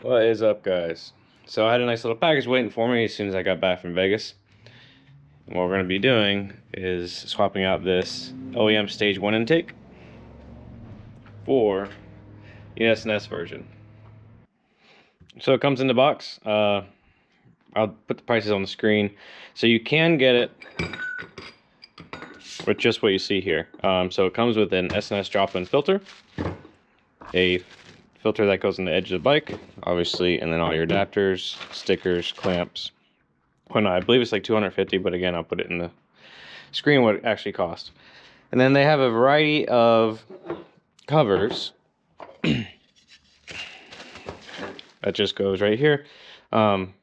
What is up, guys? So I had a nice little package waiting for me as soon as I got back from Vegas. And what we're going to be doing is swapping out this OEM Stage 1 intake for the S&S version. So it comes in the box. I'll put the prices on the screen. So you can get it with just what you see here. So it comes with an S&S drop-in filter, a filter that goes on the edge of the bike, obviously, and then all your adapters, stickers, clamps. Well, no, I believe it's like $250, but again, I'll put it in the screen what it actually costs. And then they have a variety of covers that just goes right here. And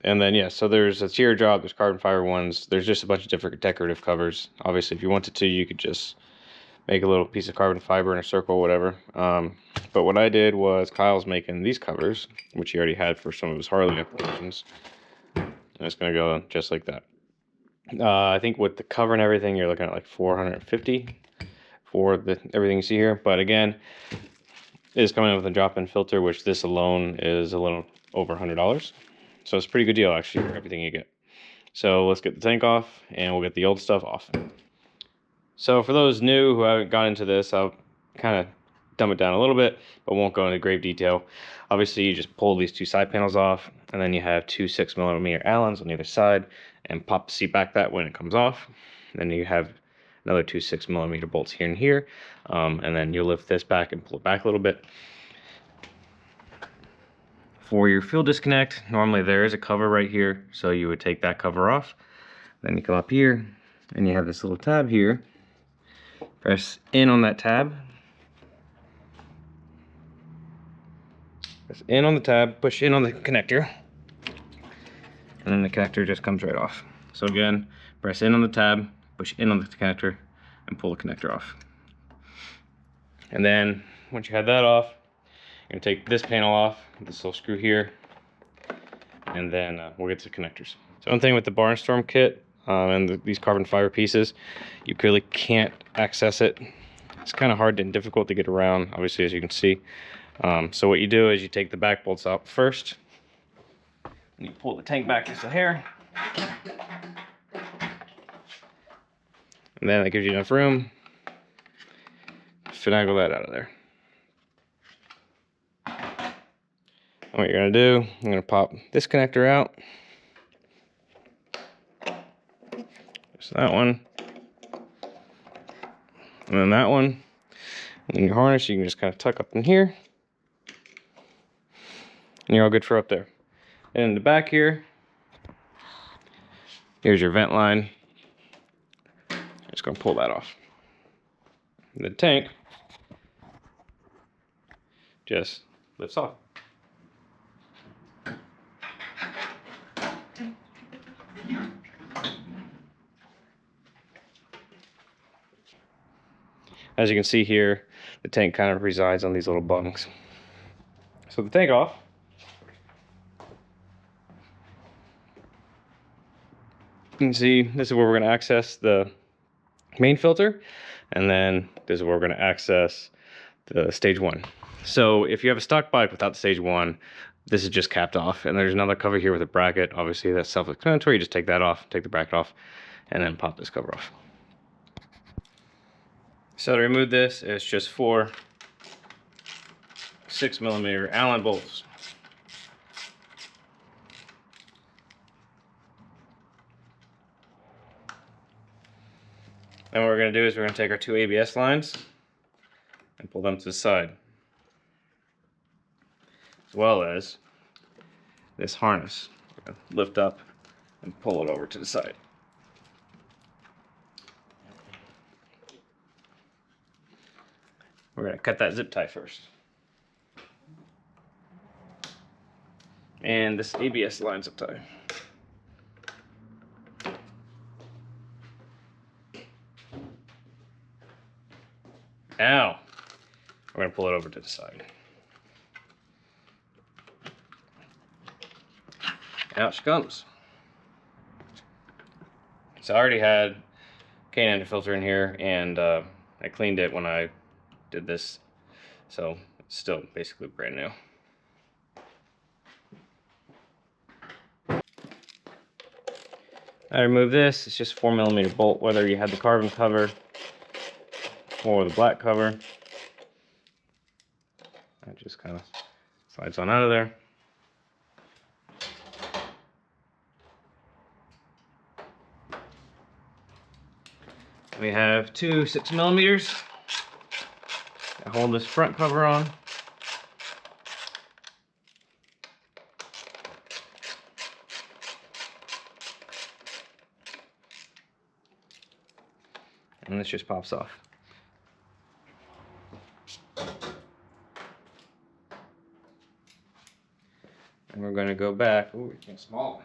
then, yeah, so there's a teardrop, there's carbon fiber ones, there's just a bunch of different decorative covers. Obviously, if you wanted to, you could just make a little piece of carbon fiber in a circle, whatever. But what I did was Kyle's making these covers, which he already had for some of his Harley applications. And it's going to go just like that. I think with the cover and everything, you're looking at like $450 for everything you see here. But again, it is coming with a drop-in filter, which this alone is a little over $100. So it's a pretty good deal, actually, for everything you get. So let's get the tank off, and we'll get the old stuff off. So for those new who haven't got into this, I'll kind of dumb it down a little bit, but won't go into grave detail. Obviously, you just pull these two side panels off, and then you have two 6mm Allens on either side, and pop the seat back that when it comes off. Then you have another two 6mm bolts here and here, and then you lift this back and pull it back a little bit. For your fuel disconnect, normally there is a cover right here, so you would take that cover off. Then you come up here, and you have this little tab here. Press in on that tab. Press in on the tab, push in on the connector, and then the connector just comes right off. So again, press in on the tab, push in on the connector, and pull the connector off. And then once you have that off, you're gonna take this panel off, this little screw here, and then we'll get to the connectors. So one thing with the Barnstorm kit and these carbon fiber pieces, you clearly can't access it. It's kind of hard and difficult to get around, obviously, as you can see. So what you do is you take the back bolts out first, and you pull the tank back just a hair, and then that gives you enough room to finagle that out of there. And what you're going to do, I'm going to pop this connector out, just that one, and then that one, and then your harness you can just kind of tuck up in here, and you're all good for up there. And in the back here, here's your vent line. I'm just going to pull that off. And the tank just lifts off. As you can see here, the tank kind of resides on these little bungs. So the tank off. You can see this is where we're going to access the main filter, and then this is where we're going to access the stage 1. So if you have a stock bike without the stage 1, this is just capped off, and there's another cover here with a bracket. Obviously that's self-explanatory. You just take that off, take the bracket off, and then pop this cover off. So to remove this, it's just 4 6mm Allen bolts. Then what we're going to do is we're going to take our two ABS lines and pull them to the side, as well as this harness. We're going to lift up and pull it over to the side. We're going to cut that zip tie first. And this ABS line zip tie. Now, we're going to pull it over to the side. Out she comes. So I already had K&N filter in here, and I cleaned it when I did this, so it's still basically brand new. I removed this. It's just a 4mm bolt, whether you had the carbon cover or the black cover. That just kind of slides on out of there. We have two 6mm that hold this front cover on. And this just pops off. And we're going to go back. Ooh, it's getting small.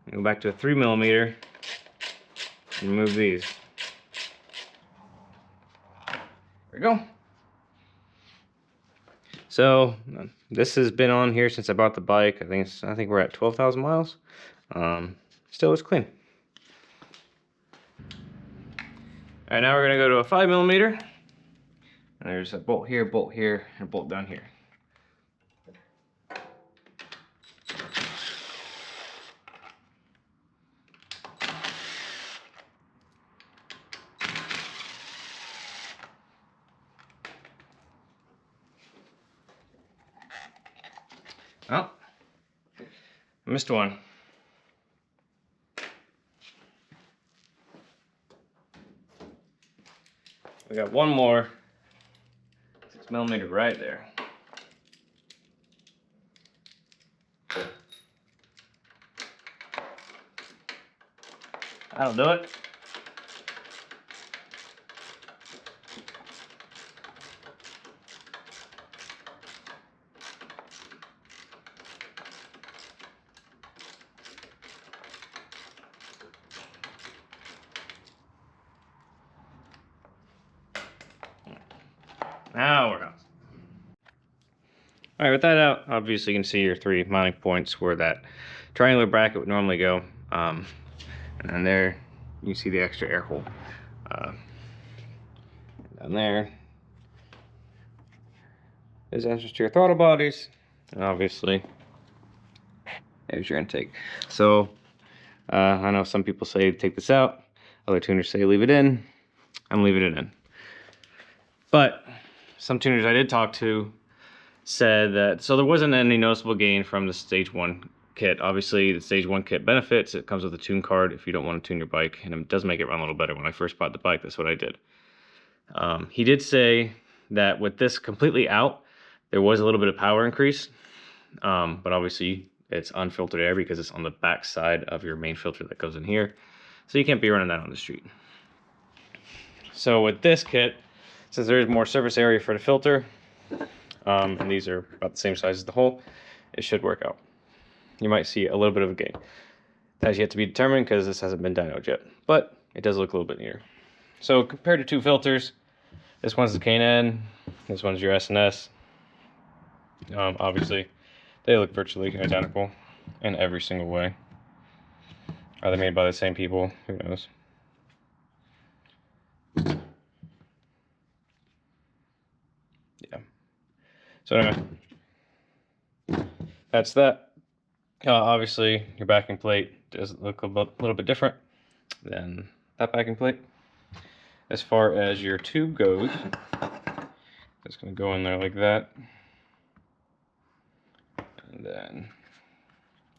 Go back to a 3mm and remove these. There we go. So this has been on here since I bought the bike. I think we're at 12,000 miles. Still is clean. All right, now we're gonna go to a 5mm. And there's a bolt here, and a bolt down here. Oh, I missed one. We got one more 6mm right there. That'll do it. Now we're out. All right, with that out, obviously you can see your three mounting points where that triangular bracket would normally go. And then there, you see the extra air hole. Down there is entrance to your throttle bodies, and obviously there's your intake. So I know some people say take this out, other tuners say leave it in. I'm leaving it in. But some tuners I did talk to said that, so there wasn't any noticeable gain from the stage 1 kit. Obviously the stage 1 kit benefits, it comes with a tune card if you don't want to tune your bike, and it does make it run a little better. When I first bought the bike, that's what I did. He did say that with this completely out, there was a little bit of power increase, but obviously it's unfiltered air because it's on the back side of your main filter that goes in here, so you can't be running that on the street. So with this kit, since there is more surface area for the filter, and these are about the same size as the hole, it should work out. You might see a little bit of a gain. That's yet to be determined because this hasn't been dynoed yet, but it does look a little bit neater. So compared to two filters, this one's the K&N, this one's your S&S. Obviously, they look virtually identical in every single way. Are they made by the same people? Who knows? Yeah. So anyway, that's that. Obviously, your backing plate does look a little bit different than that backing plate. As far as your tube goes, it's going to go in there like that, and then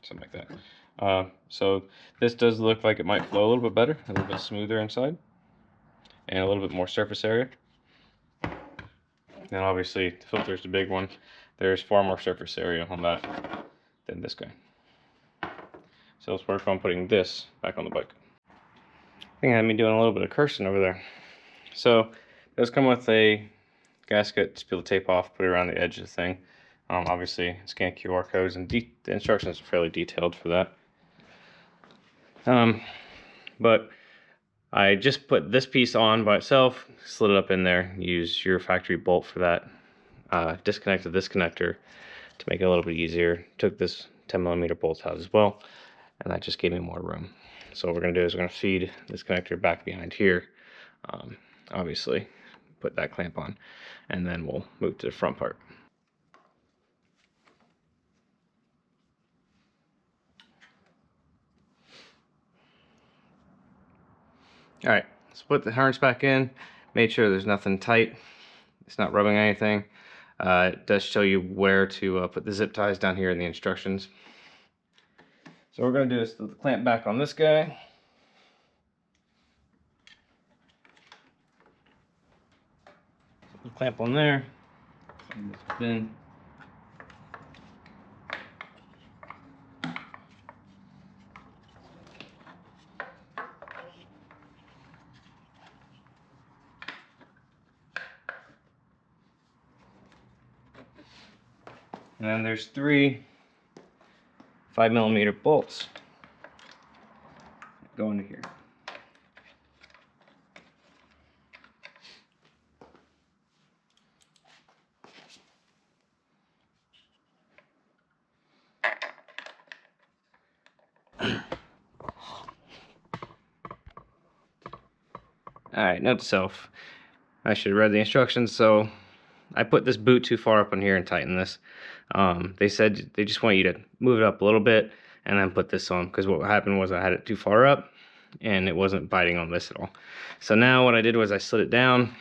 something like that. So this does look like it might flow a little bit better, a little bit smoother inside, and a little bit more surface area. And obviously the filter is the big one. There's far more surface area on that than this guy. So let's work on putting this back on the bike. I think I had me doing a little bit of cursing over there. So it does come with a gasket to be able to tape off, put it around the edge of the thing. Obviously scan QR codes, and the instructions are fairly detailed for that. But I just put this piece on by itself, slid it up in there, use your factory bolt for that, disconnected this connector to make it a little bit easier. Took this 10mm bolt out as well, and that just gave me more room. So what we're going to do is we're going to feed this connector back behind here, obviously put that clamp on, and then we'll move to the front part. All right, let's put the harness back in. Made sure there's nothing tight. It's not rubbing anything. It does show you where to put the zip ties down here in the instructions. So what we're going to do is put the clamp back on this guy. Put the clamp on there. Spin. And then there's 3 5mm bolts go into here. Alright, note to self. I should have read the instructions, so I put this boot too far up on here and tighten this. They said they just want you to move it up a little bit and then put this on, because what happened was I had it too far up and it wasn't biting on this at all. So now what I did was I slid it down.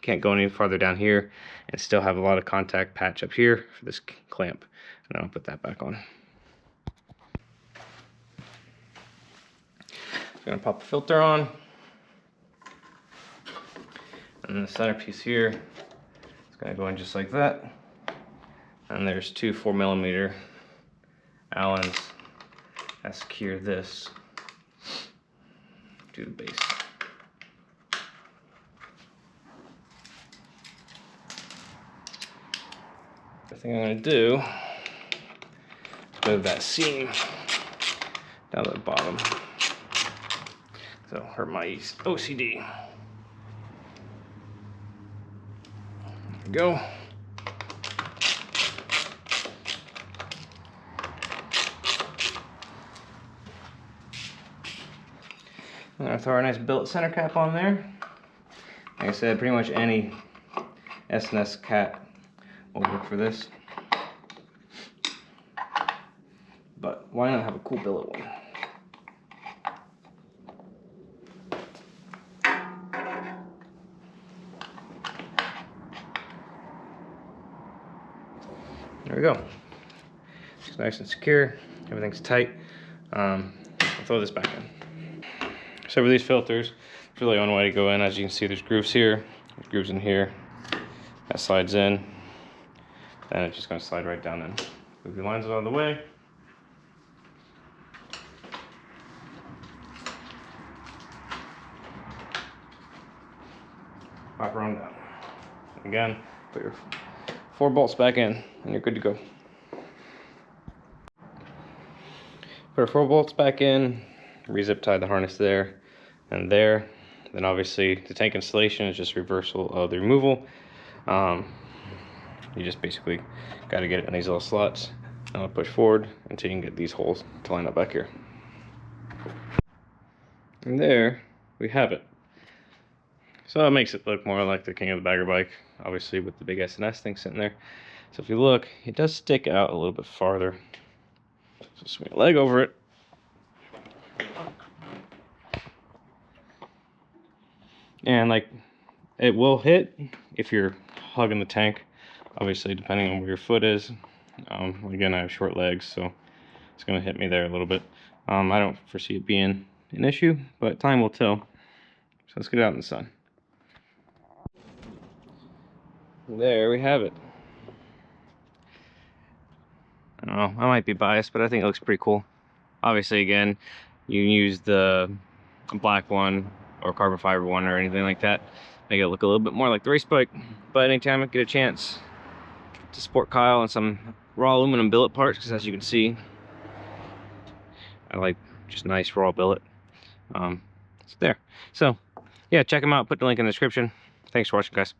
Can't go any farther down here and still have a lot of contact patch up here for this clamp. And I'll put that back on. I'm gonna pop the filter on. And the centerpiece here is gonna go in just like that. And there's 2 4mm Allens that secure this to the base. The thing I'm going to do is move that seam down to the bottom. So hurt my OCD. There we go. I'm going to throw a nice billet center cap on there. Like I said, pretty much any S&S cap will work for this. But why not have a cool billet one? There we go. It's nice and secure. Everything's tight. I'll throw this back in. So for these filters, there's really one way to go in. As you can see, there's grooves here, there's grooves in here. That slides in, then it's just going to slide right down in. Move your lines out of the way. Pop her on down. Again, put your 4 bolts back in, and you're good to go. Put our 4 bolts back in, re-zip tie the harness there and there. Then obviously the tank installation is just reversal of the removal. You just basically got to get it in these little slots. I'll push forward until you can get these holes to line up back here. And there we have it. So it makes it look more like the King of the Bagger bike, obviously with the big S&S thing sitting there. So if you look, it does stick out a little bit farther. So swing a leg over it. And like, it will hit if you're hugging the tank, obviously depending on where your foot is. Again, I have short legs, so it's going to hit me there a little bit. I don't foresee it being an issue, but time will tell. So let's get out in the sun. There we have it. I don't know, I might be biased, but I think it looks pretty cool. Obviously, again, you can use the black one or carbon fiber one or anything like that, make it look a little bit more like the race bike. But anytime I get a chance to support Kyle on some raw aluminum billet parts, because as you can see, I like just nice raw billet. It's there. So yeah, check them out, put the link in the description. Thanks for watching, guys.